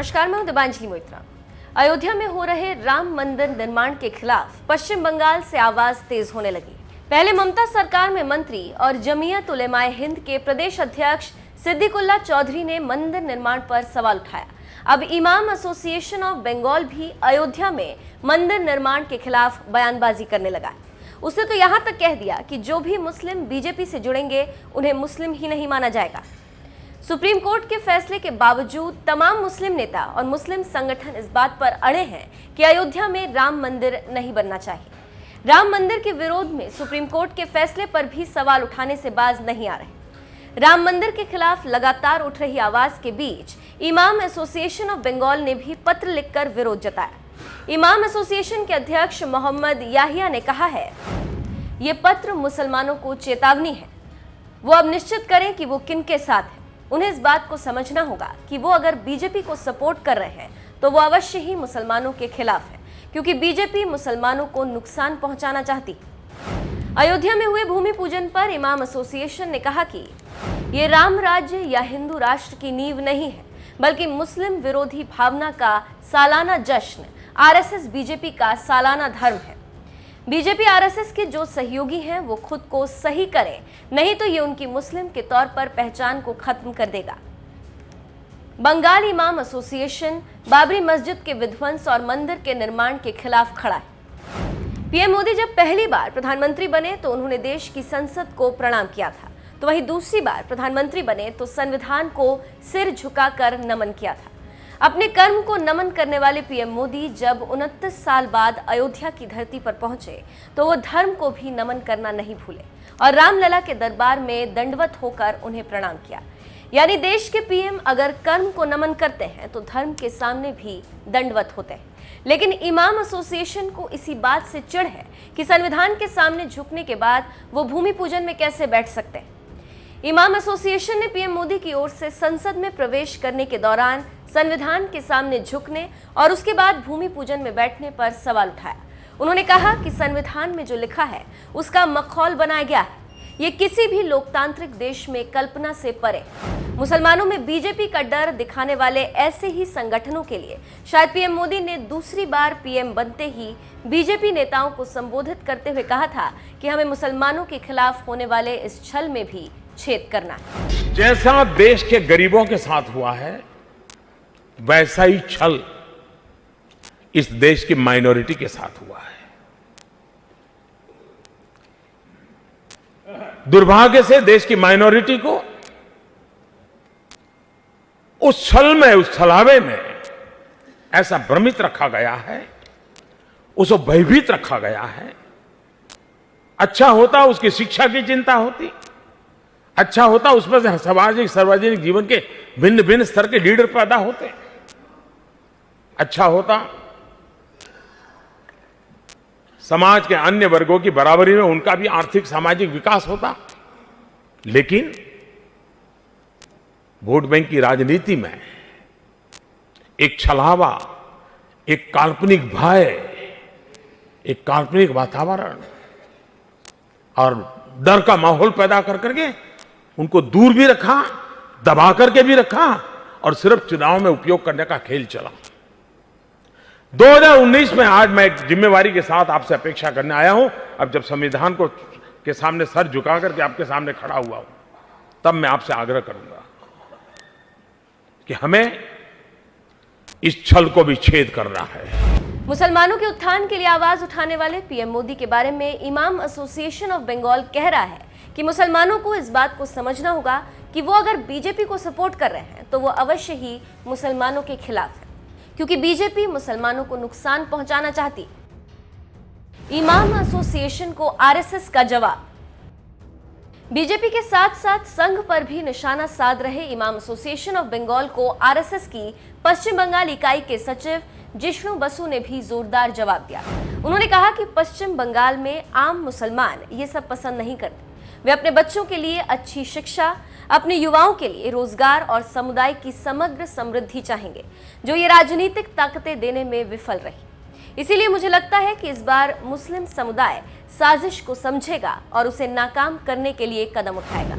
नमस्कार, मैं हूं दिबांजलि मोइत्रा। अयोध्या में हो रहे राम मंदिर निर्माण के खिलाफ पश्चिम बंगाल से आवाज तेज होने लगी। पहले ममता सरकार में मंत्री और जमीयत उलेमाए हिंद के प्रदेश अध्यक्ष सिद्दीकुल्ला चौधरी ने मंदिर निर्माण पर सवाल उठाया। अब इमाम एसोसिएशन ऑफ बंगाल भी अयोध्या में मंदिर निर्माण के खिलाफ बयानबाजी करने लगा। उसने तो यहाँ तक कह दिया कि जो भी मुस्लिम बीजेपी से जुड़ेंगे उन्हें मुस्लिम ही नहीं माना जाएगा। सुप्रीम कोर्ट के फैसले के बावजूद तमाम मुस्लिम नेता और मुस्लिम संगठन इस बात पर अड़े हैं कि अयोध्या में राम मंदिर नहीं बनना चाहिए। राम मंदिर के विरोध में सुप्रीम कोर्ट के फैसले पर भी सवाल उठाने से बाज नहीं आ रहे। राम मंदिर के खिलाफ लगातार उठ रही आवाज के बीच इमाम एसोसिएशन ऑफ बंगाल ने भी पत्र लिखकर विरोध जताया। इमाम एसोसिएशन के अध्यक्ष मोहम्मद याहिया ने कहा है, ये पत्र मुसलमानों को चेतावनी है। वो अब निश्चित करें कि वो किनके साथ है। उन्हें इस बात को समझना होगा कि वो अगर बीजेपी को सपोर्ट कर रहे हैं तो वो अवश्य ही मुसलमानों के खिलाफ है, क्योंकि बीजेपी मुसलमानों को नुकसान पहुंचाना चाहती। अयोध्या में हुए भूमि पूजन पर इमाम एसोसिएशन ने कहा कि ये राम राज्य या हिंदू राष्ट्र की नींव नहीं है, बल्कि मुस्लिम विरोधी भावना का सालाना जश्न, आरएसएस बीजेपी का सालाना धर्म है। बीजेपी आरएसएस के जो सहयोगी हैं वो खुद को सही करें, नहीं तो ये उनकी मुस्लिम के तौर पर पहचान को खत्म कर देगा। बंगाल इमाम एसोसिएशन बाबरी मस्जिद के विध्वंस और मंदिर के निर्माण के खिलाफ खड़ा है। पीएम मोदी जब पहली बार प्रधानमंत्री बने तो उन्होंने देश की संसद को प्रणाम किया था, तो वहीं दूसरी बार प्रधानमंत्री बने तो संविधान को सिर झुकाकर नमन किया था। अपने कर्म को नमन करने वाले पीएम मोदी जब 29 साल बाद अयोध्या की धरती पर पहुंचे तो वो धर्म को भी नमन करना नहीं भूले और रामलला के दरबार में दंडवत होकर उन्हें प्रणाम किया। यानी देश के पीएम अगर कर्म को नमन करते हैं तो धर्म के सामने भी दंडवत होते हैं। लेकिन इमाम एसोसिएशन को इसी बात से चिढ़ है कि संविधान के सामने झुकने के बाद वो भूमि पूजन में कैसे बैठ सकते हैं। इमाम एसोसिएशन ने पीएम मोदी की ओर से संसद में प्रवेश करने के दौरान संविधान के सामने झुकने और उसके बाद भूमि पूजन में बैठने पर सवाल उठाया। उन्होंने कहा कि संविधान में जो लिखा है उसका मखौल बनाया गया है। ये किसी भी लोकतांत्रिक देश में कल्पना से परे। मुसलमानों में बीजेपी का डर दिखाने वाले ऐसे ही संगठनों के लिए शायद पीएम मोदी ने दूसरी बार पीएम बनते ही बीजेपी नेताओं को संबोधित करते हुए कहा था कि हमें मुसलमानों के खिलाफ होने वाले इस छल में भी छेद करना है। जैसा देश के गरीबों के साथ हुआ है, वैसा ही छल इस देश की माइनॉरिटी के साथ हुआ है। दुर्भाग्य से देश की माइनॉरिटी को उस छल में, उस छलावे में ऐसा भ्रमित रखा गया है, उसको भयभीत रखा गया है। अच्छा होता उसकी शिक्षा की चिंता होती, अच्छा होता उसमें से सामाजिक सार्वजनिक जीवन के भिन्न भिन्न स्तर के लीडर पैदा होते, अच्छा होता समाज के अन्य वर्गों की बराबरी में उनका भी आर्थिक सामाजिक विकास होता। लेकिन वोट बैंक की राजनीति में एक छलावा, एक काल्पनिक भय, एक काल्पनिक वातावरण और डर का माहौल पैदा कर करके उनको दूर भी रखा, दबा करके भी रखा और सिर्फ चुनाव में उपयोग करने का खेल चला। 2019 में आज मैं एक जिम्मेवारी के साथ आपसे अपेक्षा करने आया हूं। अब जब संविधान को के सामने सर झुका करके आपके सामने खड़ा हुआ हूं, तब मैं आपसे आग्रह करूंगा कि हमें इस छल को भी छेद करना है। मुसलमानों के उत्थान के लिए आवाज उठाने वाले पीएम मोदी के बारे में इमाम एसोसिएशन ऑफ बंगाल कह रहा है कि मुसलमानों को इस बात को समझना होगा कि वो अगर बीजेपी को सपोर्ट कर रहे हैं तो वो अवश्य ही मुसलमानों के खिलाफ है, क्योंकि बीजेपी मुसलमानों को नुकसान पहुंचाना चाहती। इमाम एसोसिएशन को आरएसएस का जवाब। बीजेपी के साथ साथ संघ पर भी निशाना साध रहे इमाम एसोसिएशन ऑफ बंगाल को आरएसएस की पश्चिम बंगाल इकाई के सचिव जिष्णु बसु ने भी जोरदार जवाब दिया। उन्होंने कहा कि पश्चिम बंगाल में आम मुसलमान ये सब पसंद नहीं करते। वे अपने बच्चों के लिए अच्छी शिक्षा, अपने युवाओं के लिए रोजगार और समुदाय की समग्र समृद्धि चाहेंगे, जो ये राजनीतिक ताकतें देने में विफल रही। इसीलिए मुझे लगता है कि इस बार मुस्लिम समुदाय साजिश को समझेगा और उसे नाकाम करने के लिए कदम उठाएगा।